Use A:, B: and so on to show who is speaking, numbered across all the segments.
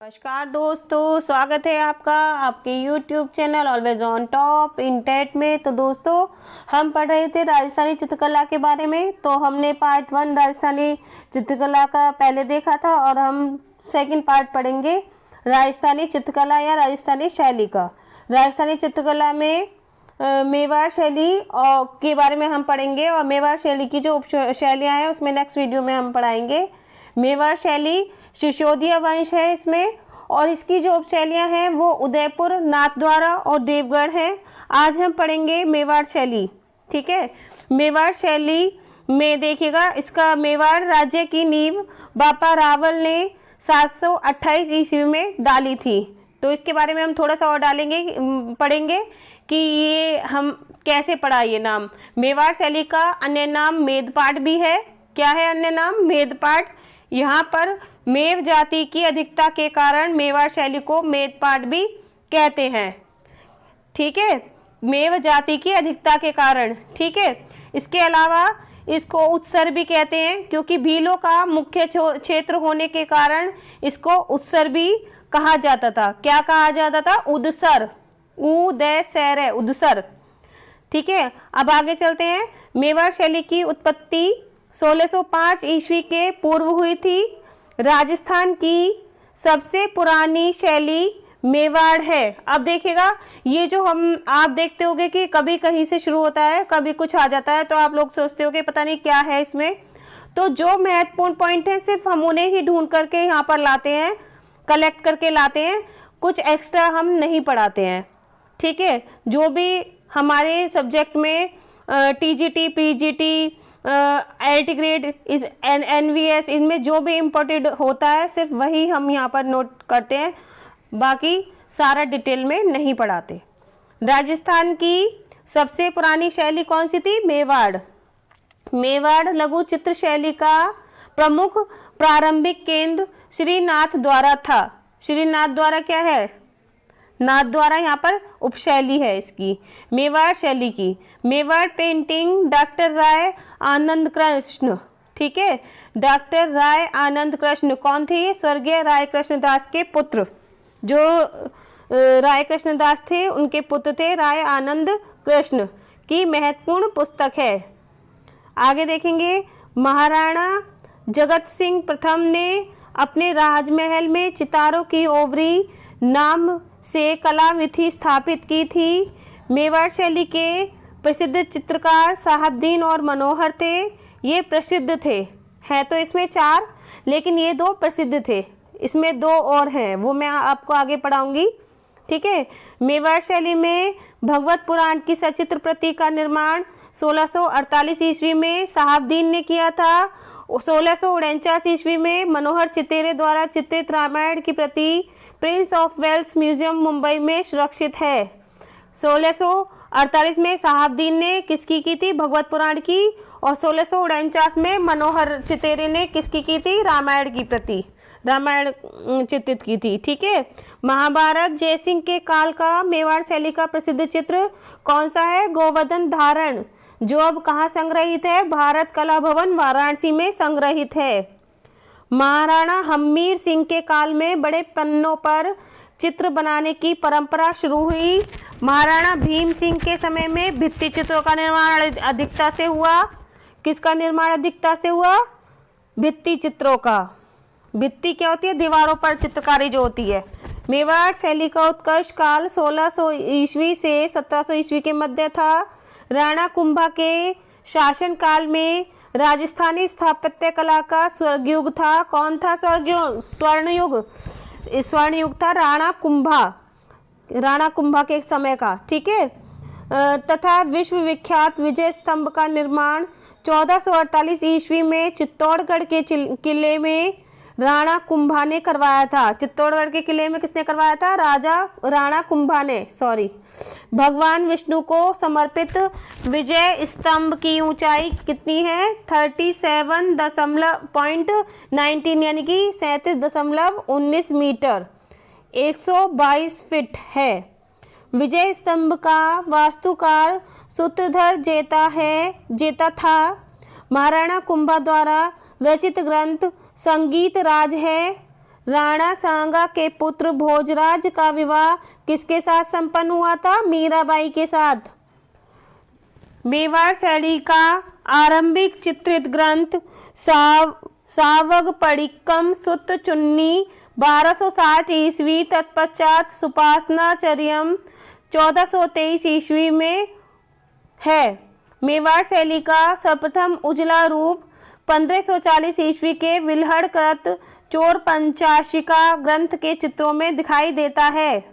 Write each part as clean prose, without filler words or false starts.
A: नमस्कार दोस्तों, स्वागत है आपका आपके YouTube channel always on top in टेट में। तो दोस्तों, हम पढ़ रहे थे राजस्थानी चित्रकला के बारे में। तो हमने पार्ट 1 राजस्थानी चित्रकला का पहले देखा था और हम सेकंड पार्ट पढ़ेंगे राजस्थानी चित्रकला या राजस्थानी शैली का। राजस्थानी चित्रकला में मेवाड़ शैली और के बारे में हम पढ़ेंगे और मेवाड़ शैली की जो शैलियाँ हैं उसमें नेक्स्ट वीडियो में हम पढ़ाएंगे। मेवाड़ शैली शिशोदिया वंश है इसमें, और इसकी जो उपशैलियाँ हैं वो उदयपुर, नाथद्वारा और देवगढ़ हैं। आज हम पढ़ेंगे मेवाड़ शैली, ठीक है। मेवाड़ शैली में देखिएगा, इसका मेवाड़ राज्य की नींव बापा रावल ने 728 ईस्वी में डाली थी। तो इसके बारे में हम थोड़ा सा और पढ़ेंगे कि ये हम कैसे पढ़ा ये नाम। मेवाड़ शैली का अन्य नाम मेदपाट भी है। क्या है अन्य नाम? मेदपाट। यहाँ पर मेव जाति की अधिकता के कारण मेवाड़ शैली को मेदपाट भी कहते हैं, ठीक है। मेव जाति की अधिकता के कारण, ठीक है। इसके अलावा इसको उत्सर भी कहते हैं, क्योंकि भीलों का मुख्य क्षेत्र होने के कारण इसको उत्सर भी कहा जाता था। क्या कहा जाता था? उदसर, उदयसर है, उदसर, ठीक है। अब आगे चलते हैं। मेवाड़ शैली की उत्पत्ति 1605 ईस्वी के पूर्व हुई थी। राजस्थान की सबसे पुरानी शैली मेवाड़ है। अब देखिएगा, ये जो आप देखते होंगे कि कभी कहीं से शुरू होता है, कभी कुछ आ जाता है, तो आप लोग सोचते होंगे पता नहीं क्या है इसमें। तो जो महत्वपूर्ण पॉइंट है सिर्फ हम उन्हें ही ढूंढ करके यहाँ पर लाते हैं, कलेक्ट करके लाते हैं, कुछ एक्स्ट्रा हम नहीं पढ़ाते हैं, ठीक है। जो भी हमारे सब्जेक्ट में टीजीटी, पीजीटी, एलटी ग्रेड, इस एनवीएस, इनमें जो भी इम्पोर्टेंट होता है सिर्फ वही हम यहाँ पर नोट करते हैं, बाकी सारा डिटेल में नहीं पढ़ाते। राजस्थान की सबसे पुरानी शैली कौन सी थी? मेवाड़। मेवाड़ लघु चित्र शैली का प्रमुख प्रारंभिक केंद्र श्रीनाथ द्वारा था। श्रीनाथ द्वारा क्या है? नाथ द्वारा यहाँ पर उपशैली है इसकी, मेवाड़ शैली की। मेवाड़ पेंटिंग डॉक्टर राय आनंद कृष्ण, ठीक है। डॉक्टर राय आनंद कृष्ण कौन थे? स्वर्गीय राय कृष्ण दास के पुत्र। जो राय कृष्ण दास थे उनके पुत्र थे राय आनंद कृष्ण की महत्वपूर्ण पुस्तक है। आगे देखेंगे। महाराणा जगत सिंह प्रथम ने अपने राजमहल में चितारों की ओवरी नाम से कला विधि स्थापित की थी। मेवाड़ शैली के प्रसिद्ध चित्रकार साहबदीन और मनोहर थे। ये प्रसिद्ध थे, हैं तो इसमें 4, लेकिन ये 2 प्रसिद्ध थे। इसमें 2 और हैं, वो मैं आपको आगे पढ़ाऊंगी, ठीक है। मेवाड़ शैली में भगवत पुराण की सचित्र प्रति का निर्माण 1648 ईस्वी में साहबदीन ने किया था। 1649 ईस्वी में मनोहर चितेरे द्वारा चित्रित रामायण की प्रति Prince of Wales museum Mumbai में सुरक्षित है। 1648 में साहबदीन ने किसकी की थी? भगवत पुराण की। और 1649 में मनोहर चितेरे ने किसकी की थी? रामायण की प्रति, रामायण चित्रित की थी, ठीक है। महाभारत जयसिंह के काल का मेवाड़ शैली का प्रसिद्ध चित्र कौन सा है? गोवर्धन धारण, जो अब कहाँ संग्रहित है? भारत कला भवन वाराणसी में संग्रहित है। महाराणा हम्मीर सिंह के काल में बड़े पन्नों पर चित्र बनाने की परंपरा शुरू हुई। महाराणा भीम सिंह के समय में भित्ति चित्रों का निर्माण अधिकता से हुआ। किसका निर्माण अधिकता से हुआ? भित्ति चित्रों का। भित्ति क्या होती है? दीवारों पर चित्रकारी जो होती है। मेवाड़ शैली का उत्कर्ष काल 1600 ईस्वी से 1700 ईस्वी के मध्य था। राणा कुंभा के शासन काल में राजस्थानी स्थापत्य कला का स्वर्गयुग था। कौन था स्वर्णयुग? स्वर्णयुग था राणा कुंभा के समय का, ठीक है। तथा विश्व विख्यात विजय स्तंभ का निर्माण 1448 ईस्वी में चित्तौड़गढ़ के किले में राणा कुंभा ने करवाया था। चित्तौड़गढ़ के किले में किसने करवाया था? राणा कुंभा ने, सॉरी। भगवान विष्णु को समर्पित विजय स्तंभ की ऊंचाई कितनी है? 37.19 यानी कि 37.19 मीटर, 122 फीट है। विजय स्तंभ का वास्तुकार सूत्रधर जेता था। महाराणा कुंभा द्वारा रचित ग्रंथ संगीत राज है। राणा सांगा के पुत्र भोजराज का विवाह किसके साथ संपन्न हुआ था? मीराबाई के साथ। मेवाड़ शैली का आरंभिक चित्रित ग्रंथ सावगपड़िक्कम सुत्त चुन्नी 1260 ईस्वी, तत्पश्चात सुपासनाचर्यम 1423 ईस्वी में है। मेवाड़ शैली का सर्वप्रथम उजला रूप 1540 ईस्वी के विल्हड़कृत चोर पंचाशिका ग्रंथ के चित्रों में दिखाई देता है।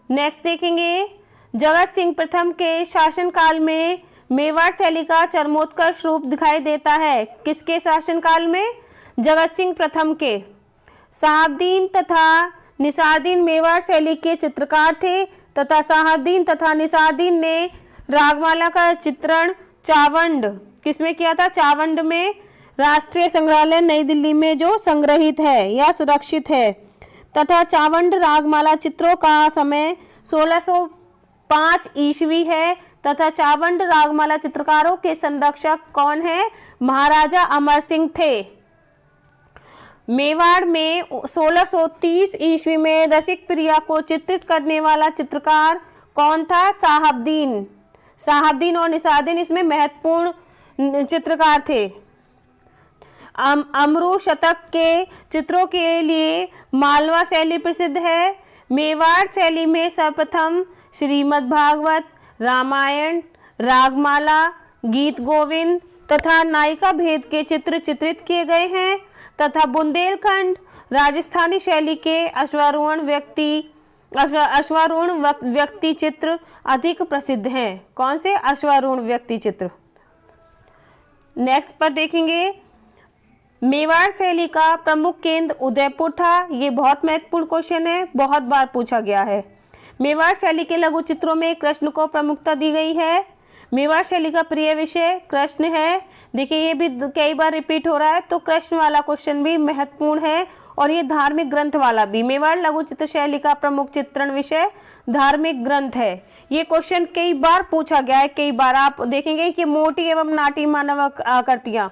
A: नेक्स्ट देखेंगे, जगत सिंह प्रथम के शासनकाल में मेवाड़ शैली का चरमोत्कर्ष रूप दिखाई देता है। किसके शासनकाल में? जगत सिंह प्रथम के। साहबदीन तथा निसारदीन मेवाड़ शैली के चित्रकार थे तथा साहबदीन तथा निसारदीन ने रागमाला का चित्रण चावंड किसमें किया था? चावंड में, राष्ट्रीय संग्रहालय नई दिल्ली में जो संग्रहित है या सुरक्षित है। तथा चावंड रागमाला चित्रों का समय 1605 ईस्वी है तथा चावंड रागमाला चित्रकारों के संरक्षक कौन है? महाराजा अमर सिंह थे। मेवाड़ में 1630 ईस्वी में रसिक प्रिया को चित्रित करने वाला चित्रकार कौन था? साहबदीन। साहबदीन और निसारदीन इसमें महत्वपूर्ण चित्रकार थे। अमरू शतक के चित्रों के लिए मालवा शैली प्रसिद्ध है। मेवाड़ शैली में सर्वप्रथम श्रीमद् भागवत, रामायण, रागमाला, गीत गोविंद तथा नायिका भेद के चित्र चित्रित किए गए हैं तथा बुंदेलखंड राजस्थानी शैली के अश्वारोहण व्यक्ति चित्र अधिक प्रसिद्ध हैं। कौन से? अश्वारोहण व्यक्ति चित्र। नेक्स्ट पर देखेंगे, मेवाड़ शैली का प्रमुख केंद्र उदयपुर था। ये बहुत महत्वपूर्ण क्वेश्चन है, बहुत बार पूछा गया है। मेवाड़ शैली के लघु चित्रों में कृष्ण को प्रमुखता दी गई है। मेवाड़ शैली का प्रिय विषय कृष्ण है। देखिए ये भी कई बार रिपीट हो रहा है, तो कृष्ण वाला क्वेश्चन भी महत्वपूर्ण है और ये धार्मिक ग्रंथ वाला भी। मेवाड़ लघु चित्र शैली का प्रमुख चित्रण विषय धार्मिक ग्रंथ है। ये क्वेश्चन कई बार पूछा गया है, कई बार आप देखेंगे कि मोटी एवं नाटी मानव आकृतियाँ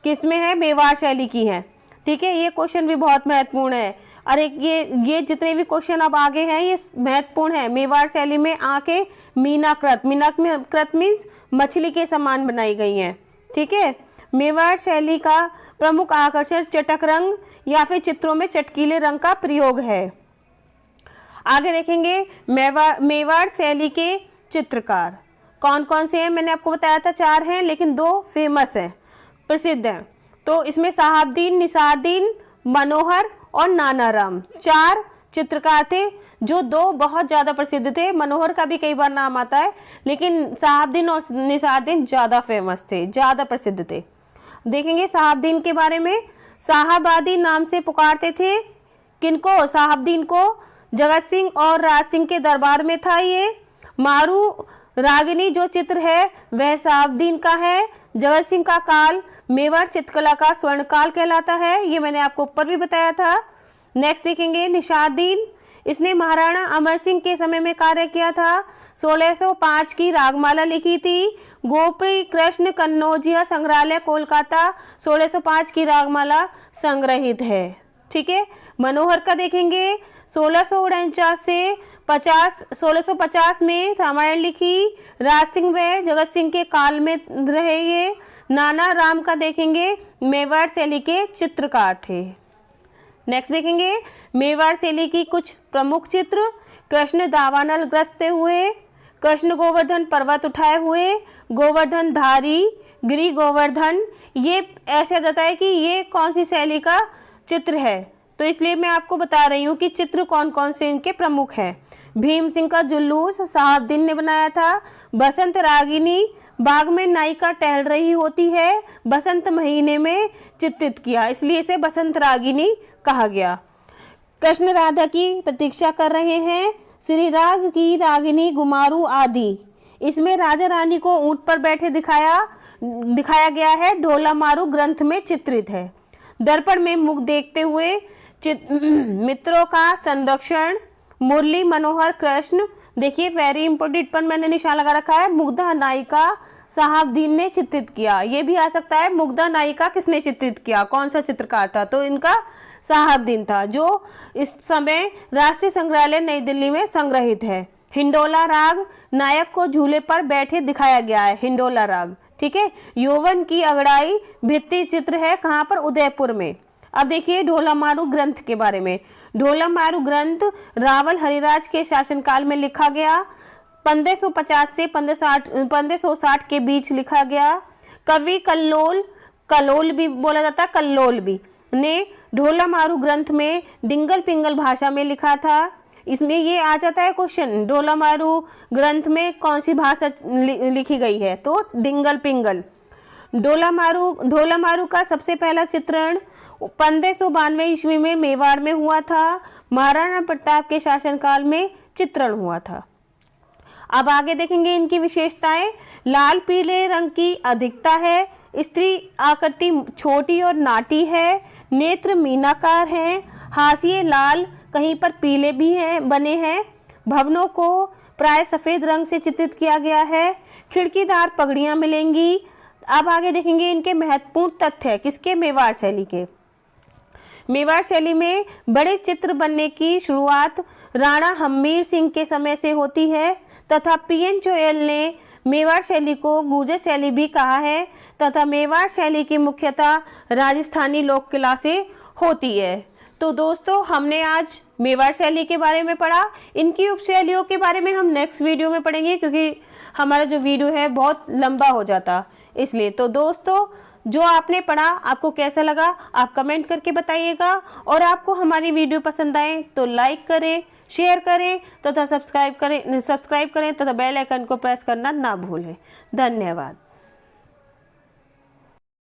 A: किसमें है? मेवाड़ शैली की है। ठीक है, ये क्वेश्चन भी बहुत महत्वपूर्ण है। अरे ये जितने भी क्वेश्चन अब आगे हैं ये महत्वपूर्ण है। मेवाड़ शैली में आंखें मीनाकृत मीन्स मछली के समान बनाई गई हैं। ठीक है, मेवाड़ शैली का प्रमुख आकर्षण चटक रंग या फिर चित्रों में चटकीले रंग का प्रयोग है। आगे देखेंगे, मेवाड़ शैली के चित्रकार कौन कौन से हैं? मैंने आपको बताया था 4 हैं, लेकिन 2 फेमस हैं, प्रसिद्ध हैं। तो इसमें साहबदीन, निसारदीन, मनोहर और नानाराम 4 चित्रकार थे, जो 2 बहुत ज़्यादा प्रसिद्ध थे। मनोहर का भी कई बार नाम आता है, लेकिन साहबदीन और निसारदीन ज़्यादा फेमस थे, ज़्यादा प्रसिद्ध थे। देखेंगे साहबदीन के बारे में। साहबादी नाम से पुकारते थे किनको? साहबदीन को। जगत सिंह और राज सिंह के दरबार में था ये। मारू रागिनी जो चित्र है वह साहबदीन का है। जगत सिंह का काल मेवाड़ चित्रकला का स्वर्णकाल कहलाता है, ये मैंने आपको ऊपर भी बताया था। नेक्स्ट देखेंगे निसारदीन। इसने महाराणा अमर सिंह के समय में कार्य किया था। 1605 की रागमाला लिखी थी। गोपी कृष्ण कन्नौजिया संग्रहालय कोलकाता 1605 की रागमाला संग्रहित है। ठीक है, मनोहर का देखेंगे 1649 से 1650 में रामायण लिखी। राज सिंह व जगत सिंह के काल में रहे ये। नाना राम का देखेंगे मेवाड़ शैली के चित्रकार थे। नेक्स्ट देखेंगे मेवाड़ शैली की कुछ प्रमुख चित्र। कृष्ण दावानल ग्रसते हुए, कृष्ण गोवर्धन पर्वत उठाए हुए, गोवर्धन धारी, गिरी गोवर्धन। ये ऐसे बताता है कि ये कौन सी शैली का चित्र है, तो इसलिए मैं आपको बता रही हूँ कि चित्र कौन कौन से इनके प्रमुख हैं। भीम सिंह का जुलूस साहबदीन ने बनाया था। बसंत रागिनी, बाग में नायिका टहल रही होती है, बसंत महीने में चित्रित किया, इसलिए इसे बसंत रागिनी कहा गया। कृष्ण राधा की प्रतीक्षा कर रहे हैं, श्री राग की रागिनी गुमारू आदि। इसमें राजा रानी को ऊंट पर बैठे दिखाया गया है, ढोला मारू ग्रंथ में चित्रित है। दर्पण में मुख देखते हुए मित्रों का संरक्षण, मुरली मनोहर कृष्ण। देखिए वेरी इंपॉर्टेंट पर मैंने निशान लगा रखा है। मुग्धा नायिका शहाबुद्दीन ने चित्रित किया। ये भी आ सकता है मुग्धा नायिका किसने चित्रित किया, कौन सा चित्रकार था, तो इनका शहाबुद्दीन था, जो इस समय राष्ट्रीय संग्रहालय नई दिल्ली में संग्रहित है। हिंडोला राग, नायक को झूले पर बैठे दिखाया गया है, हिंडोला राग, ठीक है। यौवन की अंगड़ाई भित्ति चित्र है कहाँ पर, उदयपुर में। अब देखिए ढोलामारू ग्रंथ के बारे में। ढोलामारू ग्रंथ रावल हरिराज के शासनकाल में लिखा गया, 1550 से 1560 के बीच लिखा गया। कवि कल्लोल, कलोल भी बोला जाता है, कल्लोल भी, ने ढोलामारू ग्रंथ में डिंगल पिंगल भाषा में लिखा था। इसमें ये आ जाता है क्वेश्चन, ढोलामारू ग्रंथ में कौन सी भाषा लिखी गई है, तो डिंगल पिंगल। ढोलामारू का सबसे पहला चित्रण 1592 ईस्वी में मेवाड़ में हुआ था। महाराणा प्रताप के शासनकाल में चित्रण हुआ था। अब आगे देखेंगे इनकी विशेषताएं। लाल पीले रंग की अधिकता है, स्त्री आकृति छोटी और नाटी है, नेत्र मीनाकार हैं, हाशिए लाल कहीं पर पीले भी हैं बने हैं। भवनों को प्राय सफ़ेद रंग से चित्रित किया गया है। खिड़कीदार पगड़ियाँ मिलेंगी। अब आगे देखेंगे इनके महत्वपूर्ण तथ्य किसके, मेवाड़ शैली के। मेवाड़ शैली में बड़े चित्र बनने की शुरुआत राणा हम्मीर सिंह के समय से होती है तथा पीएन चोयल ने मेवाड़ शैली को गुर्जर शैली भी कहा है तथा मेवाड़ शैली की मुख्यतः राजस्थानी लोक कला से होती है। तो दोस्तों हमने आज मेवाड़ शैली के बारे में पढ़ा। इनकी उपशैलियों के बारे में हम नेक्स्ट वीडियो में पढ़ेंगे, क्योंकि हमारा जो वीडियो है बहुत लंबा हो जाता इसलिए। तो दोस्तों जो आपने पढ़ा आपको कैसा लगा आप कमेंट करके बताइएगा, और आपको हमारी वीडियो पसंद आए तो लाइक करें, शेयर करें तथा सब्सक्राइब करें तथा बेल आइकन को प्रेस करना ना भूलें। धन्यवाद।